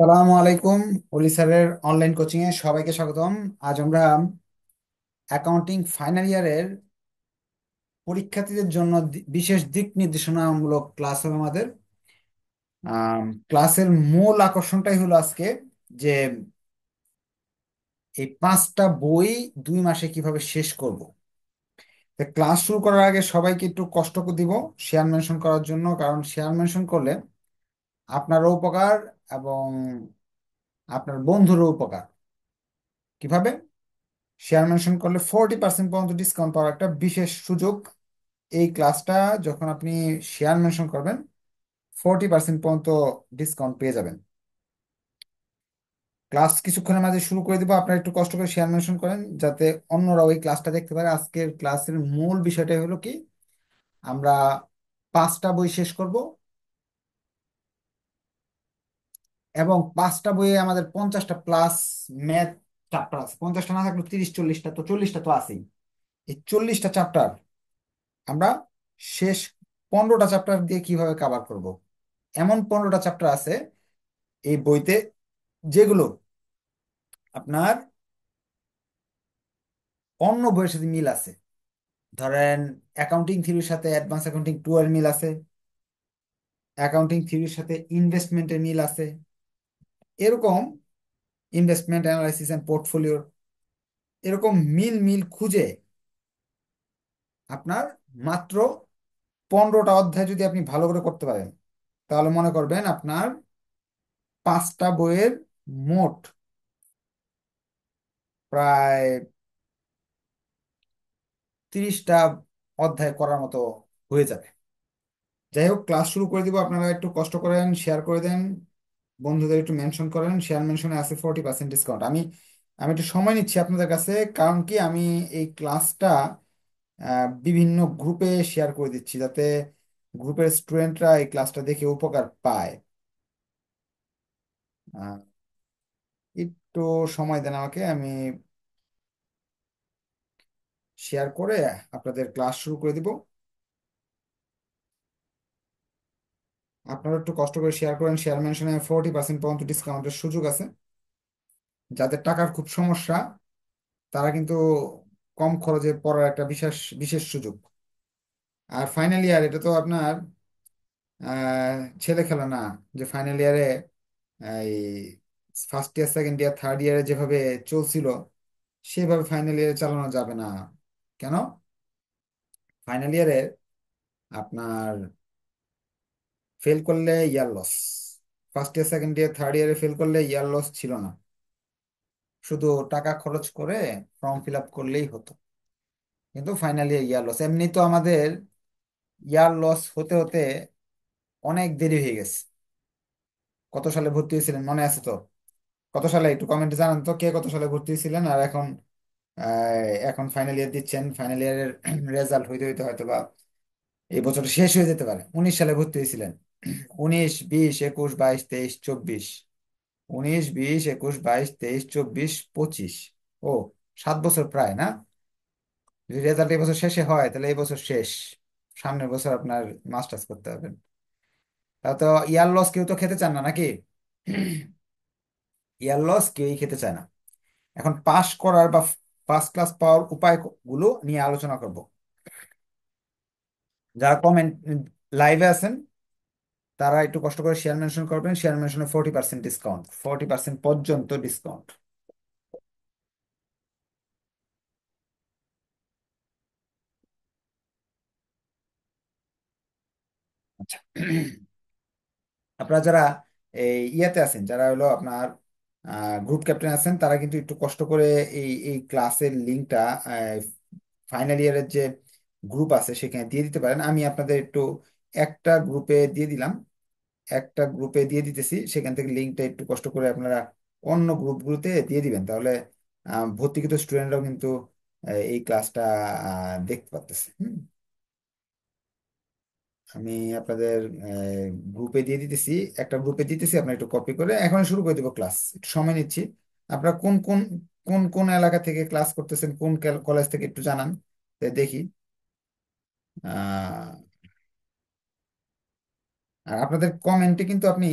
সালামু আলাইকুম। অলি স্যারের অনলাইন কোচিং এ সবাইকে স্বাগতম। আজ আমরা অ্যাকাউন্টিং ফাইনাল ইয়ারের পরীক্ষার্থীদের জন্য বিশেষ দিক নির্দেশনামূলক ক্লাস হবে আমাদের। ক্লাসের মূল আকর্ষণটাই হলো আজকে যে এই 5টা বই 2 মাসে কিভাবে শেষ করব। তো ক্লাস শুরু করার আগে সবাইকে একটু কষ্ট করে দিব শেয়ার মেনশন করার জন্য, কারণ শেয়ার মেনশন করলে আপনারও উপকার এবং আপনার বন্ধুরও উপকার। কিভাবে? শেয়ার মেনশন করলে 40% পর্যন্ত ডিসকাউন্ট পাওয়ার একটা বিশেষ সুযোগ। এই ক্লাসটা যখন আপনি শেয়ার মেনশন করবেন 40% পর্যন্ত ডিসকাউন্ট পেয়ে যাবেন। ক্লাস কিছুক্ষণের মাঝে শুরু করে দেবো, আপনারা একটু কষ্ট করে শেয়ার মেনশন করেন যাতে অন্যরা ওই ক্লাসটা দেখতে পারে। আজকের ক্লাসের মূল বিষয়টা হলো কি, আমরা 5টা বই শেষ করব এবং 5টা বইয়ে আমাদের 50টা প্লাস ম্যাথ চ্যাপ্টার আছে। 50টা না থাকলে 30-40টা, তো 40টা তো আছেই। এই 40টা চ্যাপ্টার আমরা শেষ 15টা চ্যাপ্টার দিয়ে কিভাবে কভার করব। এমন 15টা চ্যাপ্টার আছে এই বইতে যেগুলো আপনার অন্য বইয়ের সাথে মিল আছে। ধরেন অ্যাকাউন্টিং থিওরির সাথে অ্যাডভান্স অ্যাকাউন্টিং 2 এর মিল আছে, অ্যাকাউন্টিং থিওরির সাথে ইনভেস্টমেন্টের মিল আছে, এরকম ইনভেস্টমেন্ট অ্যানালাইসিস এন্ড পোর্টফোলিওর এরকম মিল মিল খুঁজে আপনার মাত্র 15টা অধ্যায় যদি আপনি ভালো করে করতে পারেন, তাহলে মনে করবেন আপনার 5টা বইয়ের মোট প্রায় 30টা অধ্যায় করার মতো হয়ে যাবে। যাই হোক, ক্লাস শুরু করে দিব। আপনারা একটু কষ্ট করেন, শেয়ার করে দেন, বন্ধুদের একটু মেনশন করেন। শেয়ার মেনশনে আছে 40% ডিসকাউন্ট। আমি আমি একটু সময় নিচ্ছি আপনাদের কাছে, কারণ কি আমি এই ক্লাসটা বিভিন্ন গ্রুপে শেয়ার করে দিচ্ছি যাতে গ্রুপের স্টুডেন্টরা এই ক্লাসটা দেখে উপকার পায়। আহ, একটু সময় দেন আমাকে, আমি শেয়ার করে আপনাদের ক্লাস শুরু করে দিব। আপনারা একটু কষ্ট করে শেয়ার করেন। শেয়ার মেনশনে 40% পর্যন্ত ডিসকাউন্টের সুযোগ আছে। যাদের টাকার খুব সমস্যা তারা কিন্তু কম খরচে পড়ার একটা বিশেষ বিশেষ সুযোগ। আর ফাইনাল ইয়ার এটা তো আপনার ছেলে খেলা না, যে ফাইনাল ইয়ারে এই first year second year third ইয়ারে যেভাবে চলছিল সেভাবে ফাইনাল ইয়ারে চালানো যাবে না। কেন? ফাইনাল ইয়ারে আপনার ফেল করলে year loss. First year second year third ইয়ারে ফেল করলে ইয়ার লস ছিল না, শুধু টাকা খরচ করে ফর্ম ফিল আপ করলেই হতো। কিন্তু ফাইনাল ইয়ার লস, এমনি তো আমাদের ইয়ার লস হতে হতে অনেক দেরি হয়ে গেছে। কত সালে ভর্তি হয়েছিলেন মনে আছে তো? কত সালে একটু কমেন্টে জানান তো, কে কত সালে ভর্তি হয়েছিলেন আর এখন ফাইনাল ইয়ার দিচ্ছেন। ফাইনাল ইয়ারের রেজাল্ট হইতে হইতে হয়তো বা এই বছর শেষ হয়ে যেতে পারে। 19 সালে ভর্তি হয়েছিলেন। 19, 20, 21, 22, 23, 24, 19, 20, 21, 22, 23, 24, 25। ও, 7 বছর প্রায় না? যদি রেজাল্ট এই বছর শেষে হয় তাহলে এই বছর শেষ, সামনের বছর আপনার মাস্টার্স করতে পারবেন। তা তো ইয়ার লস কেউ তো খেতে চান না নাকি? ইয়ার লস কেউই খেতে চায় না। এখন পাস করার বা ফার্স্ট ক্লাস পাওয়ার উপায়গুলো নিয়ে আলোচনা করব। যারা কমেন্ট লাইভে আছেন তারা একটু কষ্ট করে শেয়ার মেনশন করবেন। শেয়ার মেনশনে 40% ডিসকাউন্ট, 40% পর্যন্ত ডিসকাউন্ট। আচ্ছা, আপনারা যারা এই ইয়াতে আছেন, যারা হলো আপনার গ্রুপ ক্যাপ্টেন আছেন, তারা কিন্তু একটু কষ্ট করে এই এই ক্লাসের লিঙ্কটা ফাইনাল ইয়ারের যে গ্রুপ আছে সেখানে দিয়ে দিতে পারেন। আমি আপনাদের একটু একটা গ্রুপে দিয়ে দিলাম, একটা গ্রুপে দিয়ে দিতেছি, সেখান থেকে লিঙ্কটা একটু কষ্ট করে আপনারা অন্য গ্রুপগুলোতে দিয়ে দিবেন, তাহলে ভর্তিকৃত স্টুডেন্টরাও কিন্তু এই ক্লাসটা দেখতে পারতেছে। আমি আপনাদের গ্রুপে দিয়ে দিতেছি, একটা গ্রুপে দিতেছি, আপনার একটু কপি করে এখন শুরু করে দিব ক্লাস। একটু সময় নিচ্ছি। আপনারা কোন কোন কোন কোন এলাকা থেকে ক্লাস করতেছেন, কোন কলেজ থেকে একটু জানান, তো দেখি। আহ, আর আপনাদের কমেন্টে কিন্তু আপনি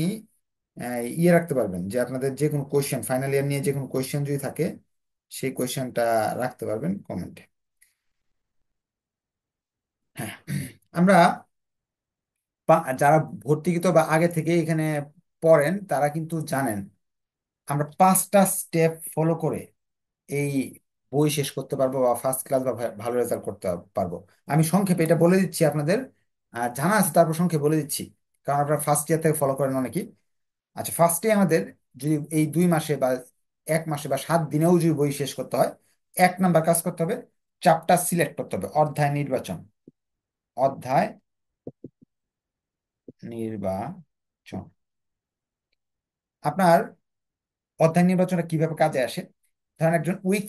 ইয়ে রাখতে পারবেন, যে আপনাদের যে কোনো কোয়েশ্চেন, ফাইনাল ইয়ার নিয়ে যে কোনো কোয়েশ্চেন যদি থাকে সেই কোয়েশ্চেনটা রাখতে পারবেন কমেন্টে। হ্যাঁ, আমরা যারা ভর্তিকৃত বা আগে থেকে এখানে পড়েন তারা কিন্তু জানেন আমরা 5টা স্টেপ ফলো করে এই বই শেষ করতে পারবো বা ফার্স্ট ক্লাস বা ভালো রেজাল্ট করতে পারবো। আমি সংক্ষেপে এটা বলে দিচ্ছি আপনাদের, জানা আছে তারপর সংক্ষেপে বলে দিচ্ছি, কারণ আপনারা ফার্স্ট ইয়ার থেকে ফলো করেন অনেকেই। আচ্ছা, ফার্স্টে আমাদের যদি এই 2 মাসে বা 1 মাসে বা 7 দিনেও যদি বই শেষ করতে হয়, 1 নাম্বার কাজ করতে হবে, চ্যাপ্টার সিলেক্ট করতে হবে, অধ্যায় নির্বাচন। অধ্যায় নির্বাচন। আপনার অধ্যায় নির্বাচনটা কিভাবে কাজে আসে? ধরেন একজন উইক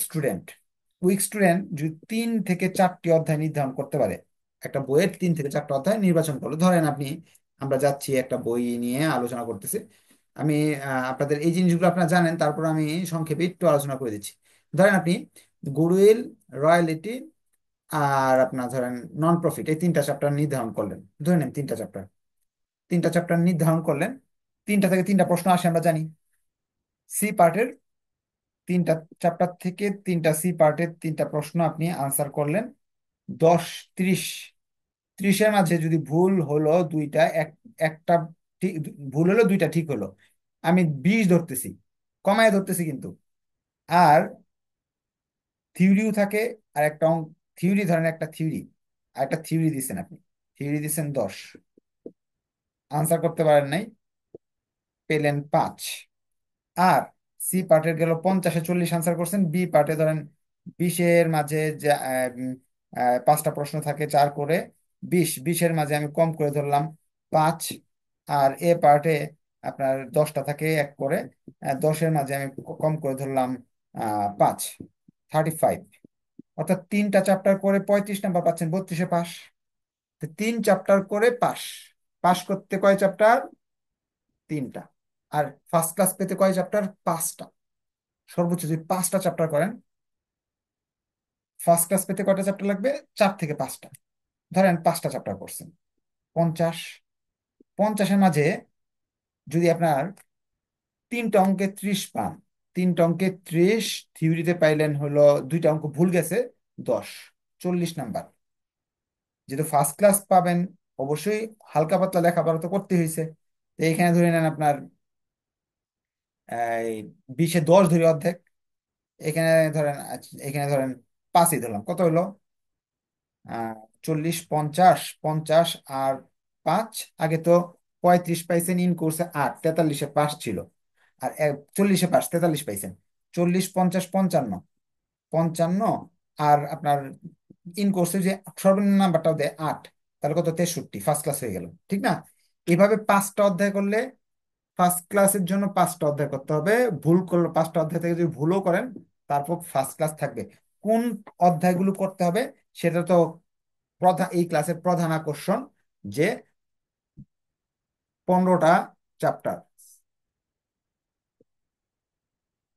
স্টুডেন্ট যদি 3 থেকে 4টি অধ্যায় নির্ধারণ করতে পারে, একটা বইয়ের 3 থেকে 4টা অধ্যায় নির্বাচন করলো। ধরেন আপনি, আমরা যাচ্ছি একটা বই নিয়ে আলোচনা করতেছি, আমি আপনাদের এই জিনিসগুলো আপনারা জানেন, তারপর আমি সংক্ষেপে একটু আলোচনা করে দিচ্ছি। ধরেন আপনি গুডউইল, রয়্যালিটি আর আপনার ধরেন নন প্রফিট, এই 3টা চ্যাপ্টার নির্ধারণ করলেন। ধরে নেন 3টা চ্যাপ্টার নির্ধারণ করলেন, 3টা থেকে 3টা প্রশ্ন আসে আমরা জানি। সি পার্টের 3টা চ্যাপ্টার থেকে 3টা সি পার্টের 3টা প্রশ্ন আপনি আনসার করলেন। 10, 30, 30-এর মাঝে যদি ভুল হলো দুইটা, একটা ঠিক, ভুল হলো দুইটা ঠিক হলো, আমি 20 ধরতেছি, কমায় ধরতেছি কিন্তু। আর থিওরিও থাকে, আর একটা থিওরি, ধরেন একটা থিওরি, আর একটা থিওরি দিচ্ছেন আপনি, থিওরি দিচ্ছেন 10, আনসার করতে পারেন নাই, পেলেন 5। আর সি পার্টের গেল 50-এ 40 আনসার করছেন, বি পার্টে ধরেন 20-এর মাঝে যে 5টা প্রশ্ন থাকে 4 করে, 20-20-এর মাঝে আমি কম করে ধরলাম 5। আর এ পার্টে আপনার 10টা থাকে 1 করে, 10-এর মাঝে আমি কম করে ধরলাম 5, 35। অর্থাৎ 3টা চ্যাপ্টার করে 35 নাম্বার পাচ্ছেন, 32-এ পাস। 3 চ্যাপ্টার করে পাস। পাস করতে কয় চ্যাপ্টার? 3টা। আর ফার্স্ট ক্লাস পেতে কয় চ্যাপ্টার? 5টা। সর্বোচ্চ যদি 5টা চ্যাপ্টার করেন, ফার্স্ট ক্লাস পেতে কয়টা চ্যাপ্টার লাগবে? 4 থেকে 5টা। ধরেন 5টা চ্যাপ্টার করছেন, 50। 50-এর মাঝে যদি আপনার 3টা অঙ্কে 30 পান, 3টা অঙ্কে 30, থিওরিতে পাইলেন হলো 2টা অঙ্ক ভুল গেছে, 10, 40 নাম্বার। যেহেতু ফার্স্ট ক্লাস পাবেন, অবশ্যই হালকা পাতলা লেখাপড়া তো করতে হয়েছে। তো এখানে ধরে নেন আপনার এই 20-এ 10 ধরে অর্ধেক, এখানে ধরেন, আচ্ছা, এখানে ধরেন 5ই ধরলাম, কত হলো? 40, 50, 50 আর 5। আগে তো 35 পাইছেন, ইন কোর্সে 8, 43-এ পাস ছিল। আর 40-এ পাস, 43 পাইছেন। 40, 50, 55, 55 আর আপনার ইন কোর্সে যে সর্বনিম্ন নাম্বারটাও দেয় 8, তাহলে কত? 63, ফার্স্ট ক্লাস হয়ে গেল, ঠিক না? এভাবে 5টা অধ্যায় করলে, ফার্স্ট ক্লাসের জন্য 5টা অধ্যায় করতে হবে। ভুল করলে 5টা অধ্যায় থেকে যদি ভুলও করেন, তারপর ফার্স্ট ক্লাস থাকবে। কোন অধ্যায়গুলো করতে হবে সেটা তো প্রধান, এই ক্লাসের প্রধান আকর্ষণ, যে 15টা চ্যাপ্টার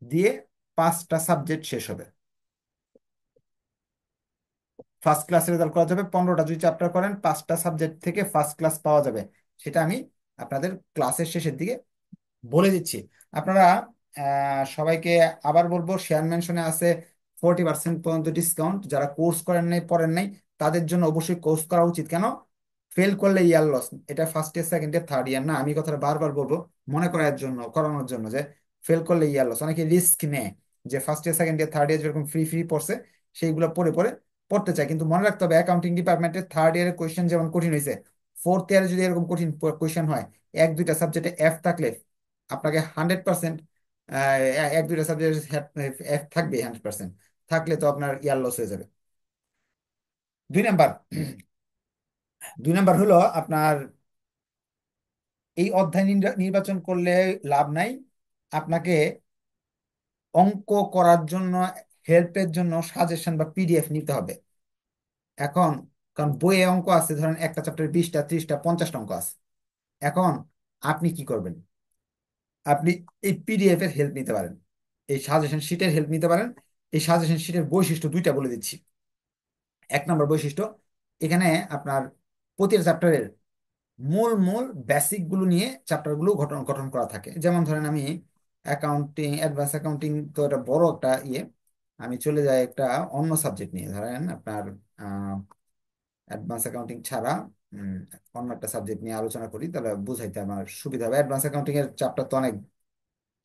দিয়ে 5টা সাবজেক্ট শেষ হবে। ফার্স্ট ক্লাস রেজাল্ট করা যাবে, 15টা যদি চ্যাপ্টার করেন 5টা সাবজেক্ট থেকে ফার্স্ট ক্লাস পাওয়া যাবে। সেটা আমি আপনাদের ক্লাসের শেষের দিকে বলে দিচ্ছি। আপনারা সবাইকে আবার বলবো, শেয়ার মেনশনে আছে 40% পর্যন্ত ডিসকাউন্ট। যারা কোর্স করেন নাই, পড়েন নাই, তাদের জন্য অবশ্যই কোর্স করা উচিত। কেন? ফেল করলে ইয়ার লস। এটা first year, second year, third year না, আমি কথাটা বারবার বলবো মনে করার জন্য, করানোর জন্য, যে ফেল করলে ইয়ার লস। অনেকে রিস্ক নেয়, যে first year, second year, third year যেরকম ফ্রি ফ্রি পড়ছে সেইগুলো পড়ে পড়ে পড়তে চায়। কিন্তু মনে রাখতে হবে, অ্যাকাউন্টিং ডিপার্টমেন্টের থার্ড ইয়ারের কোয়েশ্চেন যেমন কঠিন হয়েছে, ফোর্থ ইয়ারে যদি এরকম কঠিন কোয়েশ্চেন হয়, 1-2টা সাবজেক্টে এফ থাকলে আপনাকে 100%, 1-2টা সাবজেক্ট এফ থাকবে, 100% থাকলে তো আপনার ইয়ার লস হয়ে যাবে। 2 নাম্বার, 2 নাম্বার হলো আপনার এই অধ্যায় নির্বাচন করলে লাভ নাই। আপনাকে অঙ্ক করার জন্য, হেল্পের জন্য সাজেশন বা পিডিএফ নিতে হবে এখন। কারণ বইয়ে অঙ্ক আছে, ধরেন একটা চ্যাপ্টারে 20টা, 30টা, 50টা অঙ্ক আছে। এখন আপনি কি করবেন? আপনি এই পিডিএফ এর হেল্প নিতে পারেন, এই সাজেশন শিটের হেল্প নিতে পারেন। এই সাজেশন শিটের বৈশিষ্ট্য 2টা বলে দিচ্ছি। 1 নম্বর বৈশিষ্ট্য, এখানে আপনার প্রতিটা চ্যাপ্টারের মূল মূল বেসিক গুলো নিয়ে চ্যাপ্টার গুলো গঠন গঠন করা থাকে। যেমন ধরেন আমি অ্যাকাউন্টিং, অ্যাডভান্স অ্যাকাউন্টিং তো এটা বড় একটা ইয়ে, আমি চলে যাই একটা অন্য সাবজেক্ট নিয়ে, ধরেন আপনার অ্যাডভান্স অ্যাকাউন্টিং ছাড়া উম, অন্য একটা সাবজেক্ট নিয়ে আলোচনা করি, তাহলে বুঝাইতে আমার সুবিধা হবে। অ্যাডভান্স অ্যাকাউন্টিং এর চ্যাপ্টার তো অনেক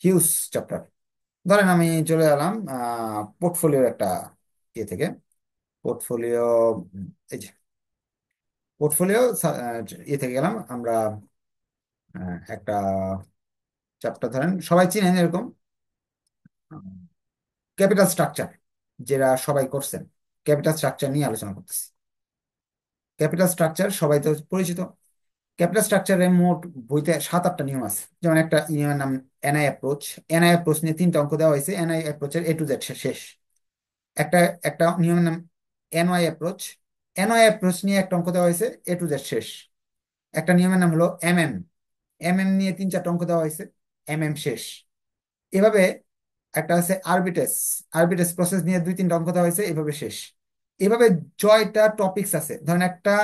হিউজ চ্যাপ্টার। ধরেন আমি চলে এলাম পোর্টফোলিওর একটা ইয়ে থেকে। পোর্টফোলিও, এই যে পোর্টফোলিও ইয়ে থেকে গেলাম আমরা একটা চ্যাপ্টার, ধরেন সবাই চিনেন এরকম ক্যাপিটাল স্ট্রাকচার, যেটা সবাই করছেন, ক্যাপিটাল স্ট্রাকচার নিয়ে আলোচনা করতেছি। ক্যাপিটাল স্ট্রাকচার সবাই তো পরিচিত। ক্যাপিটাল স্ট্রাকচারের মোট বইতে 7-8টা নিয়ম আছে। যেমন একটা নিয়মের নাম এনআই অ্যাপ্রোচ। এনআই অ্যাপ্রোচ নিয়ে 3টা অঙ্ক দেওয়া হয়েছে, এনআই অ্যাপ্রোচের A to Z শেষ। একটা একটা নিয়মের নাম এনওয়াই অ্যাপ্রোচ। এনওয়াই অ্যাপ্রোচ নিয়ে একটা অঙ্ক দেওয়া হয়েছে, A to Z শেষ। একটা নিয়মের নাম হলো এমএম। এমএম নিয়ে 3-4টা অঙ্ক দেওয়া হয়েছে, এমএম শেষ। এভাবে একটা আছে আরবিটেস। আরবিটেস প্রসেস নিয়ে 2-3টা অঙ্ক দেওয়া হয়েছে, এভাবে শেষ। এভাবে জয়টা টপিকস আছে, ধরেন একটা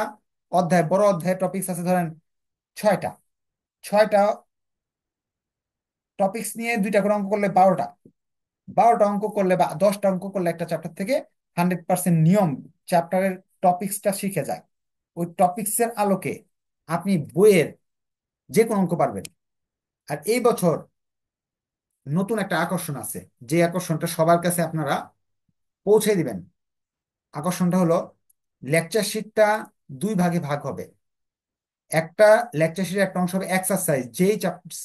অধ্যায়, বড় অধ্যায় টপিকস আছে ধরেন 6টা। 6টা টপিকস নিয়ে 2টা করে অঙ্ক করলে 12টা। 12টা অঙ্ক করলে বা 10টা অঙ্ক করলে একটা চ্যাপ্টার থেকে 100% নিয়ম, চ্যাপ্টারের টপিকসটা শিখে যায়। ওই টপিকসের আলোকে আপনি বইয়ের যে কোনো অঙ্ক পারবেন। আর এই বছর নতুন একটা আকর্ষণ আছে, যে আকর্ষণটা সবার কাছে আপনারা পৌঁছে দিবেন। আকর্ষণটা হলো লেকচার শিটটা 2 ভাগে ভাগ হবে। একটা লেকচার শিটের একটা অংশ হবে এক্সারসাইজ, যেই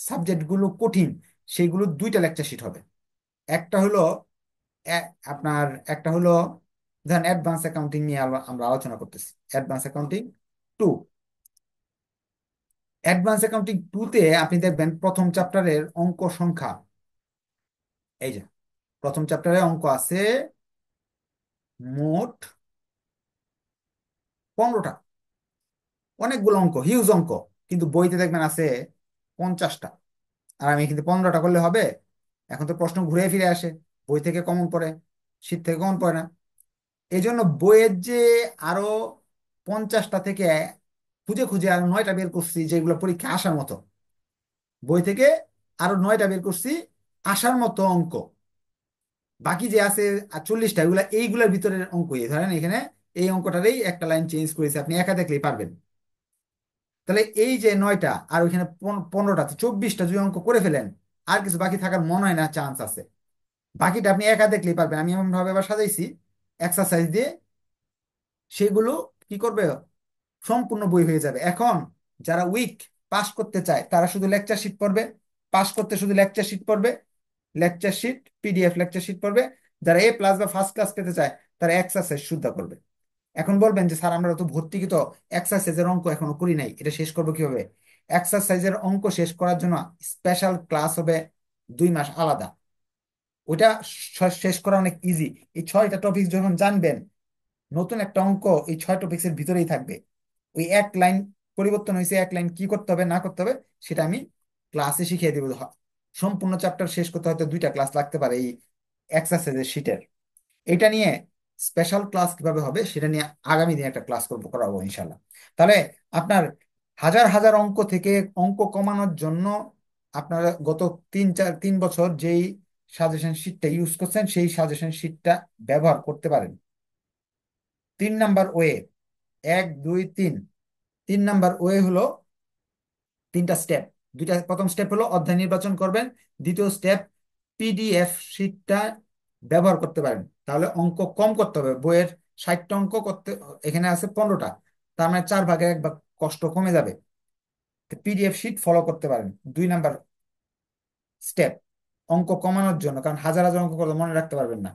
সাবজেক্ট গুলো কঠিন সেইগুলো 2টা লেকচার শিট হবে। একটা হলো আপনার একটা হলো ধরেন অ্যাডভান্স অ্যাকাউন্টিং নিয়ে আমরা আলোচনা করতেছি, অ্যাডভান্স অ্যাকাউন্টিং 2। অ্যাডভান্স অ্যাকাউন্টিং 2-তে আপনি দেখবেন প্রথম চ্যাপ্টারের অঙ্ক সংখ্যা, এই যে প্রথম চ্যাপ্টারে অঙ্ক আছে মোট 15টা। অনেকগুলো অঙ্ক, হিউজ অঙ্ক, কিন্তু বইতে দেখবেন আছে 50টা। আর আমি কিন্তু 15টা করলে হবে? এখন তো প্রশ্ন ঘুরে ফিরে আসে, বই থেকে কমন পড়ে, শীত থেকে কমন পড়ে না। এই জন্য বইয়ের যে আরো 50টা থেকে খুঁজে খুঁজে আর 9টা বের করছি যেগুলো পরীক্ষা আসার মতো। বই থেকে আরো 9টা বের করছি আসার মতো অঙ্ক। বাকি যে আছে 40টা, এগুলা এইগুলোর ভিতরের অঙ্ক। ধরেন এখানে এই অঙ্কটারই একটা লাইন চেঞ্জ করেছে, আপনি একা দেখলেই পারবেন। তাহলে এই যে 9টা আর ওইখানে 15টা, 24টা যদি অঙ্ক করে ফেলেন, আর কিছু বাকি থাকার মনে হয় না চান্স আছে। বাকিটা আপনি একা দেখলেই পারবেন। আমি এমন ভাবে আবার সাজাইছি এক্সারসাইজ দিয়ে, সেগুলো কি করবে, সম্পূর্ণ বই হয়ে যাবে। এখন যারা উইক, পাস করতে চায়, তারা শুধু লেকচার শিট পড়বে। পাস করতে শুধু লেকচার শিট পড়বে, lecture sheet, PDF lecture sheet পড়বে। যারা A+ বা ফার্স্ট ক্লাস পেতে চায়, তারা এক্সারসাইজ শুদ্ধ করবে। এখন বলবেন যে স্যার আমরা তো ভর্তি কি, তো এক্সারসাইজের অঙ্ক এখনো করি নাই, এটা শেষ করবো কিভাবে? এক্সারসাইজের অঙ্ক শেষ করার জন্য স্পেশাল ক্লাস হবে 2 মাস আলাদা। ওইটা শেষ করা অনেক ইজি। এই 6টা টপিক যখন জানবেন, নতুন একটা অঙ্ক এই 6 টপিক্সের ভিতরেই থাকবে। ওই এক লাইন পরিবর্তন হয়েছে, এক লাইন কি করতে হবে না করতে হবে সেটা আমি ক্লাসে শিখিয়ে দিব। সম্পূর্ণ চ্যাপ্টার শেষ করতে হয়তো 2টা ক্লাস লাগতে পারে এই এক্সারসাইজের শিটের। এটা নিয়ে স্পেশাল ক্লাস কিভাবে হবে সেটা নিয়ে আগামী দিনে একটা ক্লাস করাবো ইনশাল্লাহ। তাহলে আপনার হাজার হাজার অঙ্ক থেকে অঙ্ক কমানোর জন্য আপনারা গত 3 বছর যেই সাজেশন শিটটা ইউজ করছেন, সেই সাজেশন শিটটা ব্যবহার করতে পারেন। 3 নাম্বার ওয়ে, 1, 2, 3। 3 নাম্বার ওয়ে হলো 3টা স্টেপ। প্রথম স্টেপ হলো অধ্যায় নির্বাচন করবেন। দ্বিতীয় স্টেপ, পিডিএফ শিটটা ব্যবহার করতে পারেন। তাহলে অঙ্ক কম করতে হবে। বইয়ের 60টা অঙ্ক করতে, এখানে আছে 15টা, তার মানে 4 ভাগের 1 ভাগ কষ্ট কমে যাবে। পিডিএফ শিট ফলো করতে পারেন। 2 নাম্বার স্টেপ, অঙ্ক কমানোর জন্য, কারণ হাজার হাজার অঙ্ক করলে মনে রাখতে পারবেন না।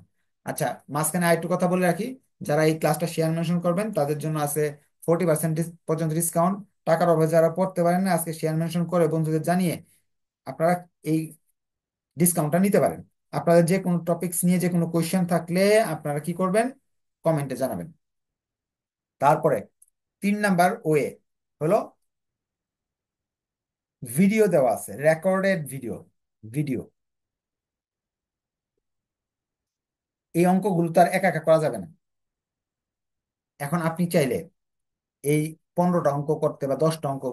আচ্ছা, মাঝখানে আরেকটু কথা বলে রাখি, যারা এই ক্লাসটা শেয়ার মেনশন করবেন তাদের জন্য আছে 40% পর্যন্ত ডিসকাউন্ট। টাকার অভাবে যারা পড়তে পারেন না, আজকে শেয়ার মেনশন করে বন্ধুদের জানিয়ে আপনারা এই ডিসকাউন্টটা নিতে পারেন। আপনাদের যে কোনো টপিকস নিয়ে যে কোনো কোয়েশ্চেন থাকলে আপনারা কি করবেন, কমেন্টে জানাবেন। তারপরে 3 নাম্বার ওয়ে হলো ভিডিও দেওয়া আছে, রেকর্ডেড ভিডিও। ভিডিও এই অঙ্কগুলো তো আর একা একা করা যাবে না। এখন আপনি চাইলে এই 15টা অঙ্ক করতে বা 10টা অঙ্ক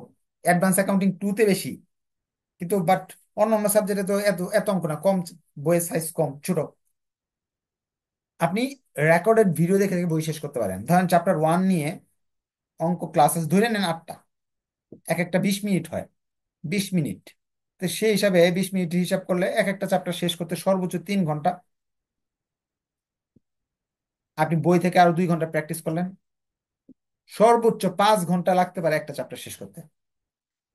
অ্যাডভান্স অ্যাকাউন্টিং 2-তে বেশি, কিন্তু বাট অন্য অন্য সাবজেক্টে তো এত এত অঙ্ক না, কম, বইয়ের সাইজ কম, ছোট। আপনি রেকর্ডেড ভিডিও দেখে দেখে বই শেষ করতে পারেন। ধরেন চ্যাপ্টার 1 নিয়ে অঙ্ক ক্লাসেস ধরে নেন 8টা, এক একটা 20 মিনিট হয়, 20 মিনিট। তো সেই হিসাবে 20 মিনিট হিসাব করলে এক একটা চ্যাপ্টার শেষ করতে সর্বোচ্চ 3 ঘন্টা। আপনি বই থেকে আরো 2 ঘন্টা প্র্যাকটিস করলেন, সর্বোচ্চ 5 ঘন্টা লাগতে পারে একটা চ্যাপ্টার শেষ করতে।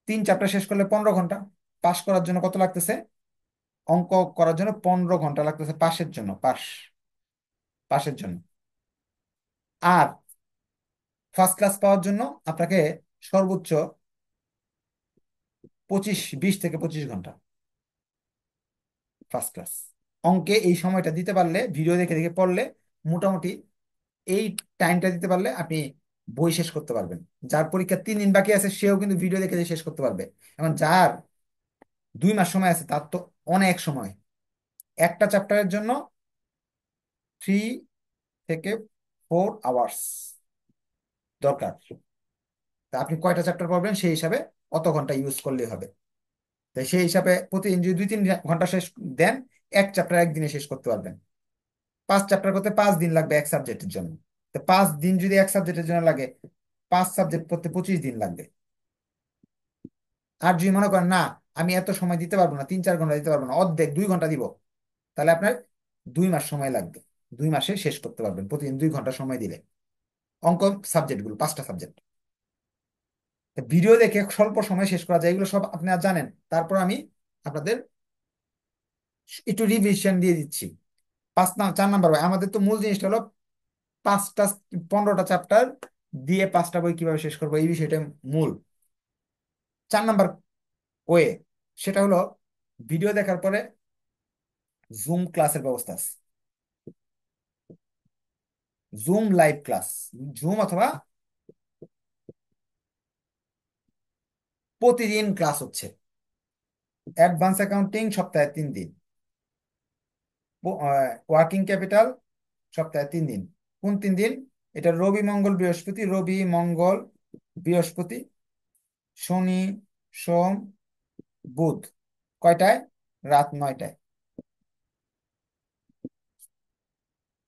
3 চ্যাপ্টার শেষ করলে 15 ঘন্টা। পাস করার জন্য কত লাগতেছে? অঙ্ক করার জন্য 15 ঘন্টা লাগতেছে, পাশের জন্য, পাশের জন্য। আর ফার্স্ট ক্লাস পাওয়ার জন্য আপনাকে সর্বোচ্চ 20 থেকে 25 ঘন্টা ফার্স্ট ক্লাস। অঙ্কে এই সময়টা দিতে পারলে, ভিডিও দেখে দেখে পড়লে, মোটামুটি এই টাইমটা দিতে পারলে আপনি বই শেষ করতে পারবেন। যার পরীক্ষা 3 দিন বাকি আছে সেও কিন্তু ভিডিও দেখে দেখে শেষ করতে পারবে। এখন যার 2 মাস সময় আছে তার তো অনেক সময়। একটা চ্যাপ্টারের জন্য 3 থেকে 4 আওয়ার্স দরকার। তা আপনি কয়টা চ্যাপ্টার পড়বেন সেই হিসাবে অত ঘন্টা ইউজ করলেই হবে। তাই সেই হিসাবে প্রতিদিন যদি 2-3 ঘন্টা শেষ দেন, এক চ্যাপ্টার একদিনে শেষ করতে পারবেন। 5 চ্যাপ্টার করতে 5 দিন লাগবে এক সাবজেক্টের জন্য। তো 5 দিন যদি এক সাবজেক্টের জন্য লাগে, 5 সাবজেক্ট করতে 25 দিন লাগবে। আর যদি মনে করেন না, আমি এত সময় দিতে পারবো না, 3-4 ঘন্টা দিতে পারবো না, অর্ধেক 2 ঘন্টা দিব, তাহলে আপনার 2 মাস সময় লাগবে। 2 মাসে শেষ করতে পারবেন প্রতিদিন 2 ঘন্টা সময় দিলে। অঙ্ক সাবজেক্টগুলো 5টা সাবজেক্ট ভিডিও দেখে স্বল্প সময় শেষ করা যায়, এগুলো সব আপনি আর জানেন। তারপর আমি আপনাদের একটু রিভিশন দিয়ে দিচ্ছি। 4 নাম্বার বই, আমাদের তো মূল জিনিসটা হলো 5টা 15টা চ্যাপ্টার দিয়ে 5টা বই কিভাবে শেষ করবো, এই বিষয়টা মূল। 4 নাম্বার ওয়ে, সেটা হলো ভিডিও দেখার পরে জুম ক্লাসের ব্যবস্থা আছে। জুম লাইভ ক্লাস, জুম অথবা প্রতিদিন ক্লাস হচ্ছে। অ্যাডভান্স অ্যাকাউন্টিং সপ্তাহে 3 দিন, ওয়ার্কিং ক্যাপিটাল সপ্তাহে 3 দিন। কোন 3 দিন? এটা রবি মঙ্গল বৃহস্পতি, রবি মঙ্গল বৃহস্পতি, শনি সোম বুধ। কয়টায়? রাত 9টায়।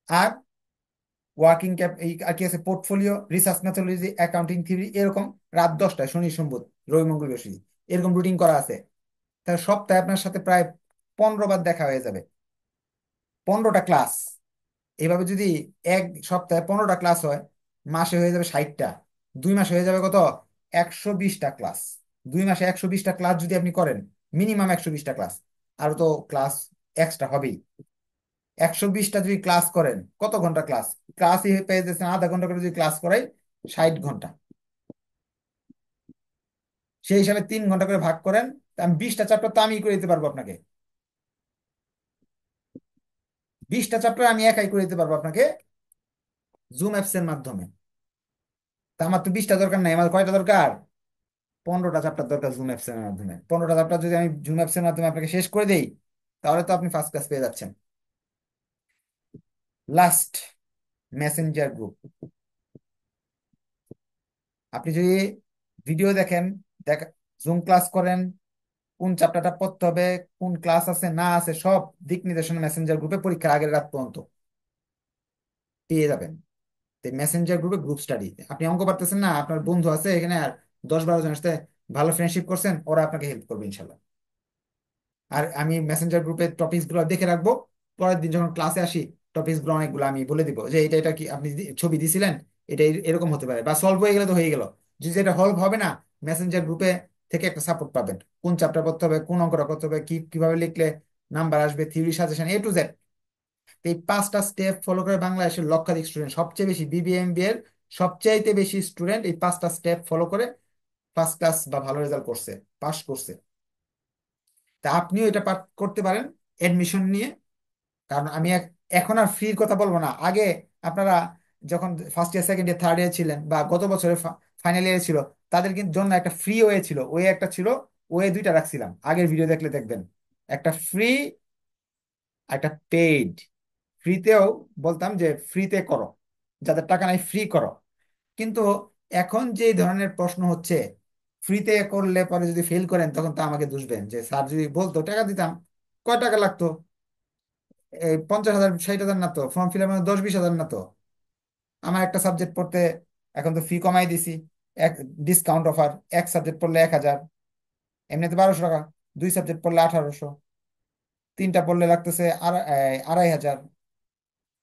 আর ওয়ার্কিং ক্যাপ এই আর কি আছে, portfolio, research methodology, accounting theory, এরকম রাত 10টায়, শনি সোম বুধ, রবি মঙ্গল বৃহস্পতি, এরকম রুটিন করা আছে। তাহলে সপ্তাহে আপনার সাথে প্রায় 15 বার দেখা হয়ে যাবে, 15টা ক্লাস। এভাবে যদি এক সপ্তাহে 15টা ক্লাস হয়, মাসে হয়ে যাবে 60টা। 2 মাসে হয়ে যাবে কত? 120টা ক্লাস। 2 মাসে 120টা ক্লাস যদি আপনি করেন, মিনিমাম 120টা ক্লাস, আর তো ক্লাস এক্সট্রা হবেই। 120টা যদি ক্লাস করেন, কত ঘন্টা ক্লাস? ক্লাসই পেয়ে যাচ্ছেন আধা ঘন্টা করে, যদি ক্লাস করাই 60 ঘন্টা। সেই হিসাবে 3 ঘন্টা করে ভাগ করেন। তা আমি 20টা চ্যাপ্টার তো আমি করে দিতে পারবো আপনাকে, 20টা চ্যাপ্টার আমি একাই করে দিতে পারবো আপনাকে জুম অ্যাপস এর মাধ্যমে। তা আমার তো 20টা দরকার নাই, আমার কয়টা দরকার? 15টা চ্যাপ্টার দরকার জুম অ্যাপস এর মাধ্যমে। 15টা চ্যাপ্টার যদি আমি জুম অ্যাপস এর মাধ্যমে আপনাকে শেষ করে দেই, তাহলে তো আপনি ফার্স্ট ক্লাস পেয়ে যাচ্ছেন। Last, Messenger group. আপনি যদি ভিডিও দেখেন, দেখ, জুম ক্লাস করেন, কোন চ্যাপ্টারটা পড়তে হবে, কোন ক্লাস আছে না আছে, সব দিক নির্দেশনা মেসেঞ্জার গ্রুপে পরীক্ষার আগের রাত পর্যন্ত পেয়ে যাবেন। তো মেসেঞ্জার গ্রুপে গ্রুপ স্টাডি, আপনি অঙ্ক পারতেছেন না, আপনার বন্ধু আছে এখানে আর 10-12 জনের সাথে ভালো ফ্রেন্ডশিপ করছেন, ওরা আপনাকে হেল্প করবে ইনশাল্লাহ। আর আমি মেসেঞ্জার গ্রুপের টপিকস গুলো দেখে রাখবো, পরের দিন যখন ক্লাসে আসি টপিকস গুলো অনেকগুলো আমি বলে দিব যে এটা এটা কি আপনি ছবি দিছিলেন, এটা এরকম হতে পারে, বা সলভ হয়ে গেলে তো হয়ে গেল। যদি এটা সলভ হবে না, মেসেঞ্জার গ্রুপে থেকে একটা সাপোর্ট পাবেন, কোন চ্যাপ্টার পড়তে হবে, কোন অঙ্কটা করতে হবে, কিভাবে লিখলে নাম্বার আসবে, theory suggestion A to Z। এই 5টা স্টেপ ফলো করে বাংলাদেশের লক্ষাধিক স্টুডেন্ট, সবচেয়ে বেশি বিবিএমবি এর সবচাইতে বেশি স্টুডেন্ট এই 5টা স্টেপ ফলো করে ফার্স্ট ক্লাস বা ভালো রেজাল্ট করছে, পাস করছে। তা আপনিও এটা করতে পারেন এডমিশন নিয়ে। কারণ আমি এখন আর ফ্রির কথা বলবো না। আগে আপনারা যখন first year second year third year ছিলেন, বা গত বছরের ফাইনাল ইয়ারে ছিল, তাদের কিন্তু জন্য একটা ফ্রি ওয়ে ছিল, ওয়ে একটা ছিল, ওয়ে দুইটা রাখছিলাম, আগের ভিডিও দেখলে দেখবেন। একটা ফ্রি, একটা পেইড। ফ্রিতেও বলতাম যে ফ্রিতে করো, যাদের টাকা নাই ফ্রি করো। কিন্তু এখন যে ধরনের প্রশ্ন হচ্ছে, ফ্রিতে করলে পরে যদি ফেল করেন তখন তো আমাকে দুষবেন, যে স্যার যদি বলতো টাকা দিতাম। কয় টাকা লাগতো? এই 50,000 60,000 না তো, ফর্ম ফিল আপ 10-20 হাজার না তো। আমার একটা সাবজেক্ট পড়তে এখন তো ফি কমাই দিছি, এক ডিসকাউন্ট অফার, এক সাবজেক্ট পড়লে 1,000, এমনিতে 1200 টাকা। দুই সাবজেক্ট পড়লে 1800, তিনটা পড়লে লাগতেছে 2,500,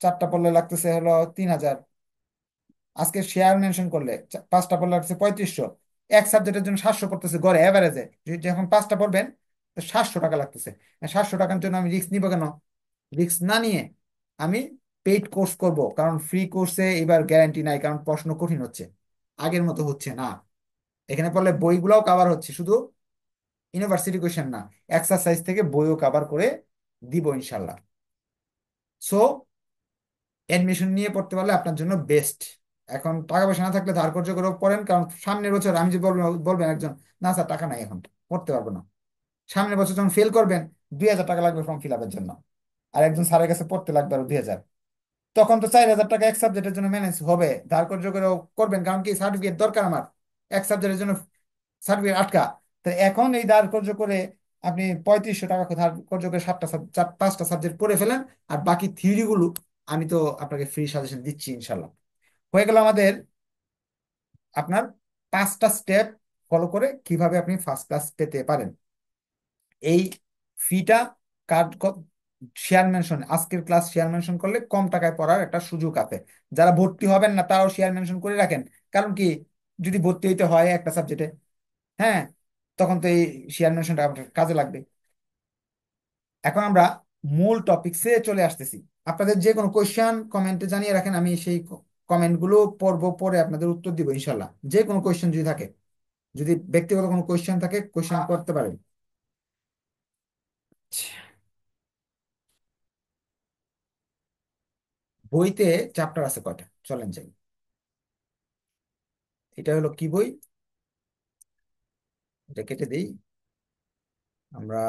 চারটা পড়লে লাগতেছে হলো 3,000। আজকে শেয়ার মেনশন করলে পাঁচটা পড়লে লাগতেছে 3500। এক সাবজেক্টের জন্য 700 পড়তেছে গড়ে এভারেজে। যখন পাঁচটা পড়বেন তো 700 টাকা লাগতেছে। 700 টাকার জন্য আমি রিস্ক নিবো কেন? রিস্ক না নিয়ে আমি পেইড কোর্স করব, কারণ ফ্রি কোর্সে এবার গ্যারান্টি নাই, কারণ প্রশ্ন কঠিন হচ্ছে, আগের মতো হচ্ছে না। এখানে পড়লে বইগুলোও কাভার হচ্ছে, শুধু ইউনিভার্সিটি কোশ্চেন না, এক্সারসাইজ থেকে বইও কাভার করে দিব ইনশাল্লাহ। সো অ্যাডমিশন নিয়ে পড়তে পারলে আপনার জন্য বেস্ট। এখন টাকা পয়সা না থাকলে ধার কর্জ করেও পড়েন, কারণ সামনের বছর আমি যে বলবেন একজন, না স্যার টাকা নাই এখন পড়তে পারবো না, সামনের বছর যখন ফেল করবেন 2,000 টাকা লাগবে ফর্ম ফিল আপের জন্য, আর একজন স্যারের কাছে পড়তে লাগবে আরো 2,000। তখন তো 4,000 টাকা এক সাবজেক্টের জন্য ম্যানেজ হবে, ধার কর্জ করেও করবেন, কারণ কি সার্টিফিকেট দরকার আমার এক সাবজেক্টের জন্য, সার্টিফিকেট আটকা। তো এখন এই ধার কর্জ করে আপনি 3500 টাকা ধার কর্জ করে পাঁচটা সাবজেক্ট পড়ে ফেলেন, আর বাকি থিওরি গুলো আমি তো আপনাকে ফ্রি সাজেশন দিচ্ছি ইনশাল্লাহ। হয়ে গেল আমাদের আপনার 5টা স্টেপ ফলো করে কিভাবে আপনি ফার্স্ট ক্লাস পেতে পারেন। এই ফিটা কার্ড, শেয়ার মেনশন, আজকের ক্লাস শেয়ার মেনশন করলে কম টাকায় পড়ার একটা সুযোগ আছে। যারা ভর্তি হবেন না তারাও শেয়ার মেনশন করে রাখেন, কারণ কি, যদি ভর্তি হইতে হয় একটা সাবজেক্টে, হ্যাঁ, তখন তো এই শেয়ার মেনশনটা আপনার কাজে লাগবে। এখন আমরা মূল টপিকসে চলে আসতেছি। আপনাদের যে কোনো কোয়েশ্চেন কমেন্টে জানিয়ে রাখেন, আমি সেই কমেন্ট গুলো পড়বো, পরে আপনাদের উত্তর দিব ইনশাল্লাহ। যে কোনো কোয়েশ্চেন যদি থাকে, যদি ব্যক্তিগত কোনো কোয়েশ্চেন থাকে কোয়েশ্চেন করতে পারেন। বইতে চ্যাপ্টার আছে কয়টা চলেন যাই। এটা হলো কি বই? এটা কেটে দিই আমরা।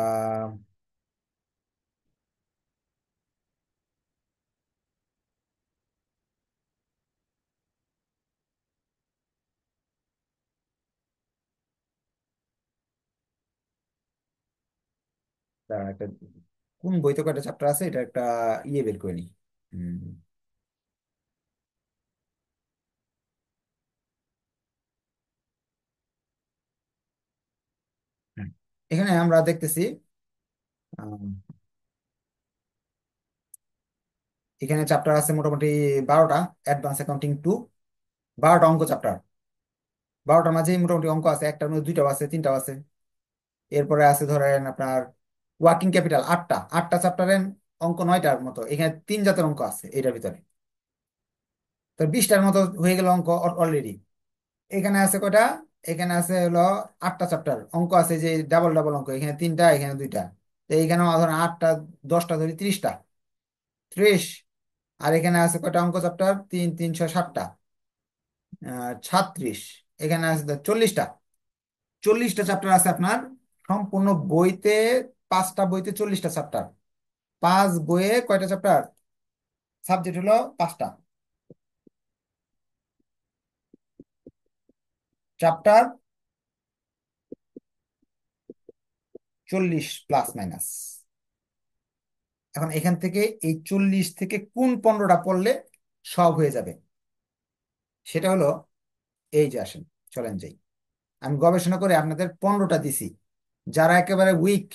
একটা কোন বইতে কয়টা চ্যাপ্টার আছে এটা একটা ইয়ে বের করে নিই। হুম, হুম। এখানে আমরা দেখতেছি আম, এখানে চ্যাপ্টার আছে মোটামুটি 12টা, অ্যাডভান্স অ্যাকাউন্টিং 2, 12টা অঙ্ক চ্যাপ্টার। 12টার মাঝেই মোটামুটি অঙ্ক আছে, একটার মধ্যে দুইটাও আছে, তিনটাও আছে। এরপরে আছে ধরেন আপনার ওয়ার্কিং ক্যাপিটাল 8টা, 8টা চ্যাপ্টারের অঙ্ক 9টার মতো, এখানে 3 জাতের অঙ্ক আছে এটার ভিতরে। তো 20টার মতো হয়ে গেল অঙ্ক অলরেডি। এখানে আছে কয়টা? এখানে আছে হলো 8টা চ্যাপ্টার অঙ্ক আছে, যে ডাবল ডাবল অঙ্ক, এখানে 3টা এখানে 2টা। তো এইখানে ধরেন 8টা, 10টা ধরি 30টা, 30। আর এখানে আছে কয়টা অঙ্ক চ্যাপ্টার? 3, 3, 6, 7টা, 36। এখানে আছে 40টা, 40টা চ্যাপ্টার আছে আপনার সম্পূর্ণ বইতে। 5টা বইতে 40টা চ্যাপ্টার, 5 বইয়ে কয়টা চ্যাপ্টার? সাবজেক্ট হলো 5টা চ্যাপ্টার, 40 প্লাস মাইনাস। এখন এখান থেকে এই 40 থেকে কোন 15টা পড়লে সব হয়ে যাবে, সেটা হলো, এই যে আসেন, চলেন যাই। আমি গবেষণা করে আপনাদের 15টা দিছি। যারা একেবারে উইক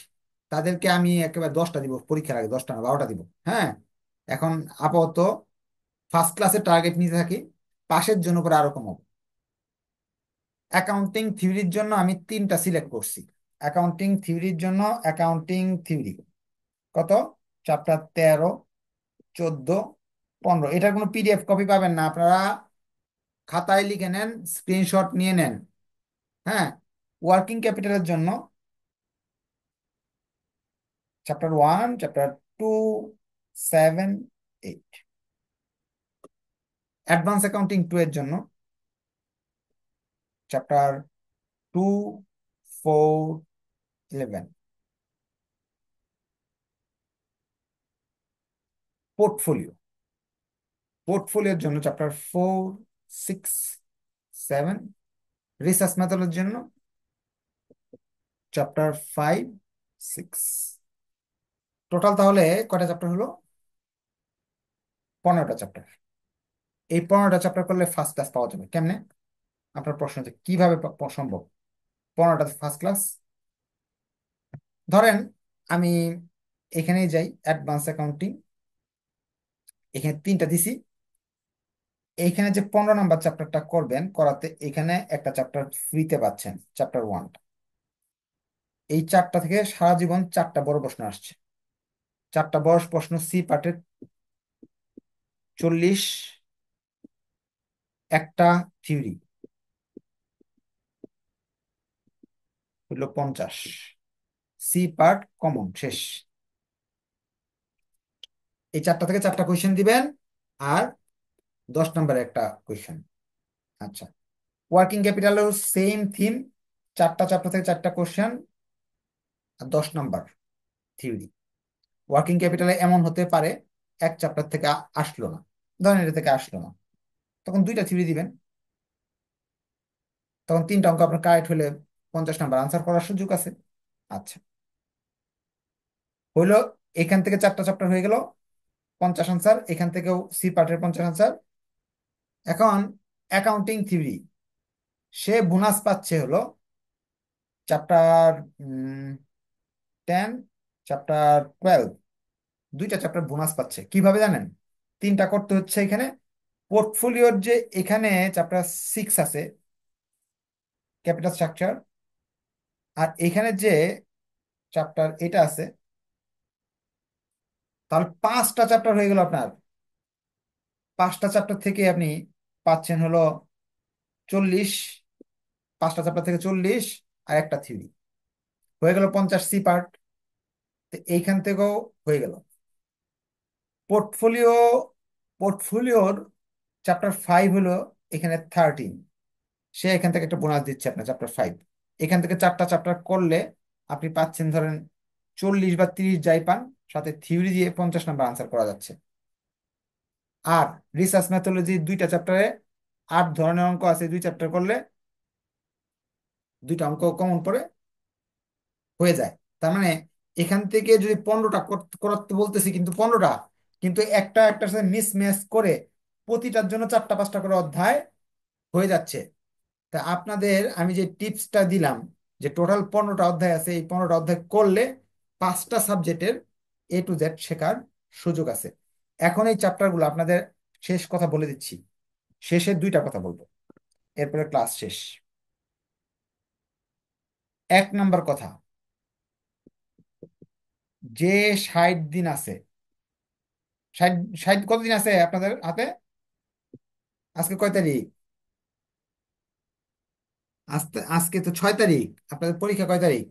তাদেরকে আমি একেবারে 10টা দিব, পরীক্ষার আগে 10টা না 12টা দিব। হ্যাঁ, এখন আপাতত ফার্স্ট ক্লাসের টার্গেট নিতে থাকি, পাশের জন্য করে আরো কমাবো। অ্যাকাউন্টিং থিওরির জন্য আমি 3টা সিলেক্ট করছি। অ্যাকাউন্টিং থিওরির জন্য অ্যাকাউন্টিং থিওরি কত? চ্যাপ্টার 13, 14, 15। এটার কোনো পিডিএফ কপি পাবেন না, আপনারা খাতায় লিখে নেন, স্ক্রিনশট নিয়ে নেন। হ্যাঁ, ওয়ার্কিং ক্যাপিটালের জন্য চ্যাপ্টার 1, চ্যাপ্টার 2, 7, 8। অ্যাডভান্স অ্যাকাউন্টিং 2 এর জন্য চ্যাপ্টার 2, 4, 11। পোর্টফোলিও, পোর্টফোলিওর জন্য চ্যাপ্টার 4, 6, 7। রিসার্চ মেথডের জন্য চ্যাপ্টার 5, 6, টোটাল তাহলে কয়টা চ্যাপ্টার হলো? 15টা চ্যাপ্টার। এই 15টা চ্যাপ্টার করলে ফার্স্ট ক্লাস পাওয়া যাবে কেমনে? আপনার প্রশ্ন হচ্ছে কিভাবে সম্ভব 15টা ফার্স্ট ক্লাস? ধরেন আমি এখানেই যাই, অ্যাডভান্স অ্যাকাউন্টিং, এখানে 3টা দিছি। এইখানে যে 15 নাম্বার চ্যাপ্টারটা করবেন, করাতে এখানে একটা চ্যাপ্টার ফ্রিতে পাচ্ছেন, চ্যাপ্টার 1। এই 4টা থেকে সারা জীবন 4টা বড় প্রশ্ন আসছে। 4টা বড় প্রশ্ন, সি পার্টের 40, একটা থিওরি, হলো 50। সি পার্ট কমন শেষ। এই 4টা থেকে 4টা কোয়েশ্চেন দিবেন, আর 10 নম্বরে একটা কোয়েশ্চেন। আচ্ছা, ওয়ার্কিং ক্যাপিটালের সেম থিম, 4টা চ্যাপ্টার থেকে 4টা কোয়েশ্চেন আর 10 নাম্বার থিওরি। ওয়ার্কিং ক্যাপিটালে এমন হতে পারে এক চ্যাপ্টার থেকে আসলো না, ধরেন এটা থেকে আসলো না, তখন 2টা থিওরি দিবেন। তখন 3টা অঙ্ক আপনার কারেক্ট হলে 50 নাম্বার আনসার করার সুযোগ আছে। আচ্ছা, হইলো, এখান থেকে 4টা চ্যাপ্টার হয়ে গেল, 50 আনসার। এখান থেকেও সি পার্টের 50 আনসার। এখন অ্যাকাউন্টিং থিওরি, সে বোনাস পাচ্ছে হলো চ্যাপ্টার 10, চ্যাপ্টার 12, 2টা চ্যাপ্টার বোনাস পাচ্ছে। কিভাবে জানেন? 3টা করতে হচ্ছে এখানে। পোর্টফোলিওর যে এখানে চ্যাপ্টার 6 আছে, ক্যাপিটাল স্ট্রাকচার, আর এখানে যে চ্যাপ্টার এটা আছে, তাহলে 5টা চ্যাপ্টার হয়ে গেল আপনার। 5টা চ্যাপ্টার থেকে আপনি পাচ্ছেন হলো 40, 5টা চ্যাপ্টার থেকে 40 আর একটা থিওরি, হয়ে গেল 50 সি পার্ট। এইখান থেকেও হয়ে গেল পোর্টফোলিও। পোর্টফোলিওর চ্যাপ্টার 5 হলো এখানে 13, সে এখান থেকে একটা বোনাস দিচ্ছে আপনার চ্যাপ্টার 5। এখান থেকে 4টা চ্যাপ্টার করলে আপনি পাচ্ছেন ধরেন 40 বা 30 যাই পান, সাথে থিওরি দিয়ে 50 নাম্বার আনসার করা যাচ্ছে। আর রিসার্চ ম্যাথোলজি 2টা চ্যাপ্টারে 8 ধরনের অঙ্ক আছে, 2 চ্যাপ্টার করলে 2টা অঙ্ক কমন পড়ে হয়ে যায়। তার মানে এখান থেকে যদি 15টা করাতে বলতেছি, কিন্তু 15টা, কিন্তু একটা একটার সাথে মিস ম্যাচ করে প্রতিটার জন্য 4টা 5টা করে অধ্যায় হয়ে যাচ্ছে। তা আপনাদের আমি যে টিপসটা দিলাম, যে টোটাল 15টা অধ্যায় আছে, এই 15টা অধ্যায় করলে 5টা সাবজেক্টের A to Z শেখার সুযোগ আছে। এখন এই চ্যাপ্টারগুলো আপনাদের শেষ কথা বলে দিচ্ছি, শেষের 2টা কথা বলবো, এরপরে ক্লাস শেষ। 1 নাম্বার কথা, যে 60 দিন আছে, 60, 60 কতদিন আছে আপনাদের হাতে? আজকে কয় তারিখ? আজকে তো 6 তারিখ। আপনাদের পরীক্ষা কয় তারিখ?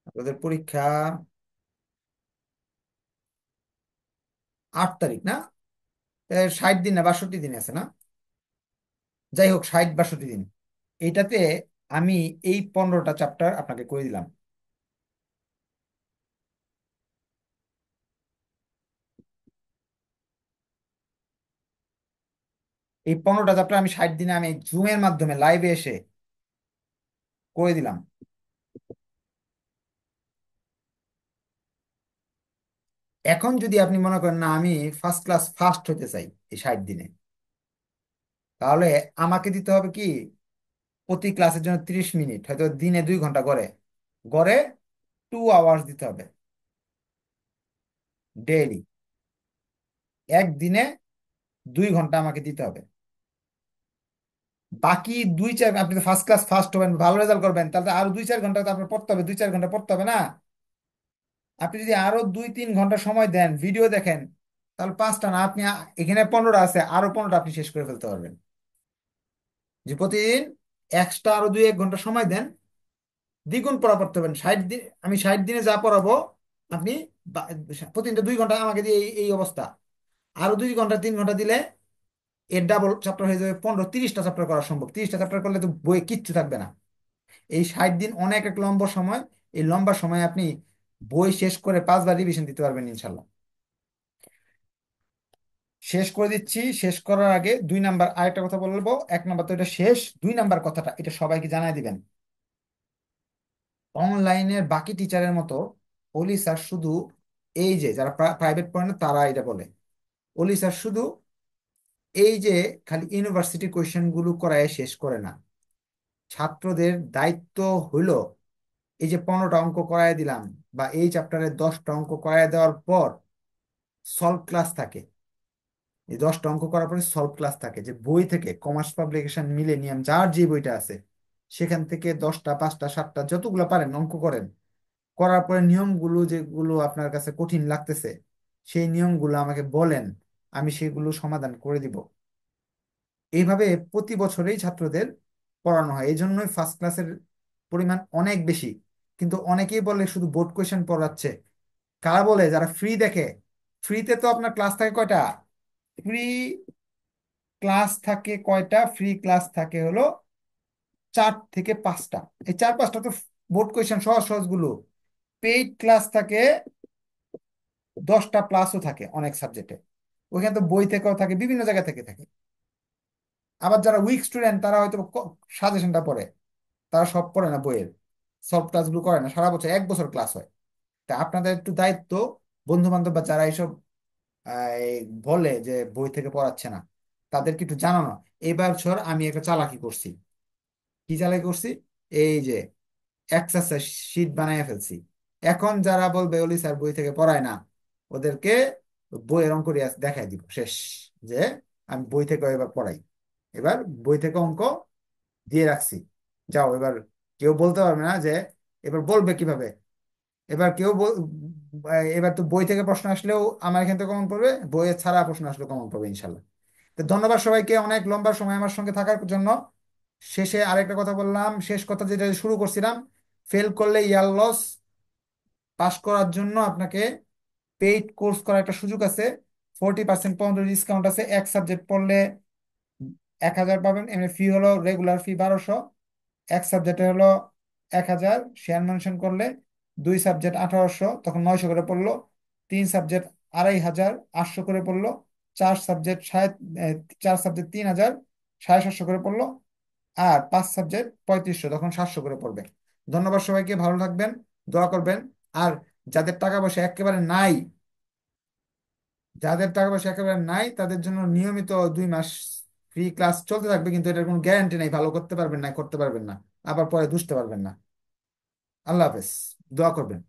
আপনাদের পরীক্ষা 8 তারিখ না? 60 দিন না 62 দিন আছে না? যাই হোক, 60 62 দিন। এইটাতে আমি এই 15টা চ্যাপ্টার আপনাকে করে দিলাম। এই 15টা চ্যাপ্টার আমি 60 দিনে আমি জুমের মাধ্যমে লাইভে এসে করে দিলাম। এখন যদি আপনি মনে করেন না আমি ফার্স্ট ক্লাস ফার্স্ট হতে চাই এই 60 দিনে, তাহলে আমাকে দিতে হবে কি, প্রতি ক্লাসের জন্য 30 মিনিট, হয়তো দিনে 2 ঘন্টা করে, গড়ে 2 আওয়ার্স দিতে হবে ডেইলি। একদিনে 2 ঘন্টা আমাকে দিতে হবে। বাকি 2 4, আপনি তো ফার্স্ট ক্লাস ফার্স্ট হবেন, ভালো রেজাল্ট করবেন, তাহলে আরো 2 4 ঘন্টা তো আপনার পড়তে হবে, 2 4 ঘন্টা পড়তে হবে না? আপনি যদি আরো 2 3 ঘন্টা সময় দেন, ভিডিও দেখেন, তাহলে 5টা না, আপনি এখানে 15টা আছে, আরো 15টা আপনি শেষ করে ফেলতে পারবেন। যে প্রতিদিন এক্সট্রা আরো 2 1 ঘন্টা সময় দেন, দ্বিগুণ পড়া পড়তে পারবেন। 60 দিন, আমি 60 দিনে যা পড়াবো আপনি বা- প্রতিদিন 2 ঘন্টা আমাকে দিয়ে এই অবস্থা, আরো 2 ঘন্টা 3 ঘন্টা দিলে এর ডাবল চ্যাপ্টার হয়ে যাবে 15 30টা চ্যাপ্টার করা সম্ভব। 30টা চ্যাপ্টার করলে তো বই কিচ্ছু থাকবে না। এই 60 দিন অনেক এক লম্বা সময়। এই লম্বা সময় আপনি বই শেষ করে 5বার রিভিশন দিতে পারবেন ইনশাল্লাহ। শেষ করে দিচ্ছি। শেষ করার আগে 2 নাম্বার আরেকটা কথা বলবো। 1 নাম্বার তো এটা শেষ, 2 নাম্বার কথাটা এটা সবাইকে জানাই দিবেন। অনলাইনের বাকি টিচারের মতো অলি স্যার শুধু, এই যে যারা প্রাইভেট পড়ে না তারা এটা বলে, অলি স্যার শুধু এই যে খালি ইউনিভার্সিটি কোয়েশ্চেন গুলো করায় শেষ করে না। ছাত্রদের দায়িত্ব হইল এই যে 15টা অঙ্ক করায় দিলাম বা এই চ্যাপ্টারে 10টা অঙ্ক করায় দেওয়ার পর সলভ ক্লাস থাকে। এই 10টা অঙ্ক করার পরে সলভ ক্লাস থাকে, যে বই থেকে কমার্স পাবলিকেশন মিলেনিয়াম যার যে বইটা আছে সেখান থেকে 10টা 5টা 7টা যতগুলো পারেন অঙ্ক করেন। করার পরে নিয়মগুলো যেগুলো আপনার কাছে কঠিন লাগতেছে সেই নিয়মগুলো আমাকে বলেন, আমি সেগুলো সমাধান করে দিব। এইভাবে প্রতি বছরেই ছাত্রদের পড়ানো হয়, এই জন্যই ফার্স্ট ক্লাসের পরিমাণ অনেক বেশি। কিন্তু অনেকেই বলে শুধু বোর্ড কোয়েশ্চেন পড়াচ্ছে। কারা বলে? যারা ফ্রি দেখে। ফ্রিতে তো আপনার ক্লাস থাকে কয়টা? ফ্রি ক্লাস থাকে কয়টা? ফ্রি ক্লাস থাকে হলো 4 থেকে 5টা। এই 4 5টা তো বোর্ড কোয়েশ্চেন সহজ সহজ গুলো। পেইড ক্লাস থাকে 10টা প্লাসও থাকে অনেক সাবজেক্টে। ওইখানে তো বই থেকেও থাকে, বিভিন্ন জায়গা থেকে থাকে। আবার যারা উইক স্টুডেন্ট তারা হয়তো সাজেশনটা পড়ে, তারা সব পড়ে না বইয়ের, সব ক্লাসগুলো করে না, সারা বছর 1 বছর ক্লাস হয়। তা আপনাদের একটু দায়িত্ব, বন্ধু বান্ধব বা যারা এইসব এই বলে যে বই থেকে পড়াচ্ছে না তাদেরকে একটু জানানো। এবার ছর আমি একটা চালাকি করছি। কি চালাকি করছি? এই যে এক্সারসাইজ শিট বানায় ফেলছি। এখন যারা বলবে ওলি স্যার বই থেকে পড়ায় না, ওদেরকে বইয়ের অঙ্ক দিয়ে দেখাই দিব শেষ, যে আমি বই থেকে এবার পড়াই। এবার বই থেকে অঙ্ক দিয়ে রাখছি, যাও এবার। কেউ বলতে পারবে না যে, এবার বলবে কিভাবে? এবার এবার তো বই থেকে প্রশ্ন আসলেও আমার এখান থেকে কমন পড়বে, বইয়ের ছাড়া প্রশ্ন আসলেও কমন পড়বে ইনশাল্লাহ। তো ধন্যবাদ সবাইকে অনেক লম্বা সময় আমার সঙ্গে থাকার জন্য। শেষে আরেকটা কথা বললাম, শেষ কথা যেটা শুরু করছিলাম, ফেল করলে ইয়ার লস। পাস করার জন্য আপনাকে পেইড কোর্স করার একটা সুযোগ আছে। 40% পর্যন্ত ডিসকাউন্ট আছে। এক সাবজেক্ট পড়লে 1,000 পাবেন, এমনি ফি হলো রেগুলার ফি 1200। এক সাবজেক্টে হলো 1,000, শেয়ার মেনশন করলে 2 সাবজেক্ট 1800, তখন 900 করে পড়লো। 3 সাবজেক্ট 2,500, 800 করে পড়লো। 4 সাবজেক্ট 3,000, 750 করে পড়লো। আর 5 সাবজেক্ট 3500, তখন 700 করে পড়বে। ধন্যবাদ সবাইকে, ভালো থাকবেন, দোয়া করবেন। আর যাদের টাকা পয়সা একেবারে নাই, যাদের টাকা পয়সা একেবারে নাই তাদের জন্য নিয়মিত 2 মাস ফ্রি ক্লাস চলতে থাকবে, কিন্তু এটার কোনো গ্যারান্টি নাই ভালো করতে পারবেন না করতে পারবেন না, আবার পরে দুষতে পারবেন না। আল্লাহ হাফেজ, দোয়া করবেন।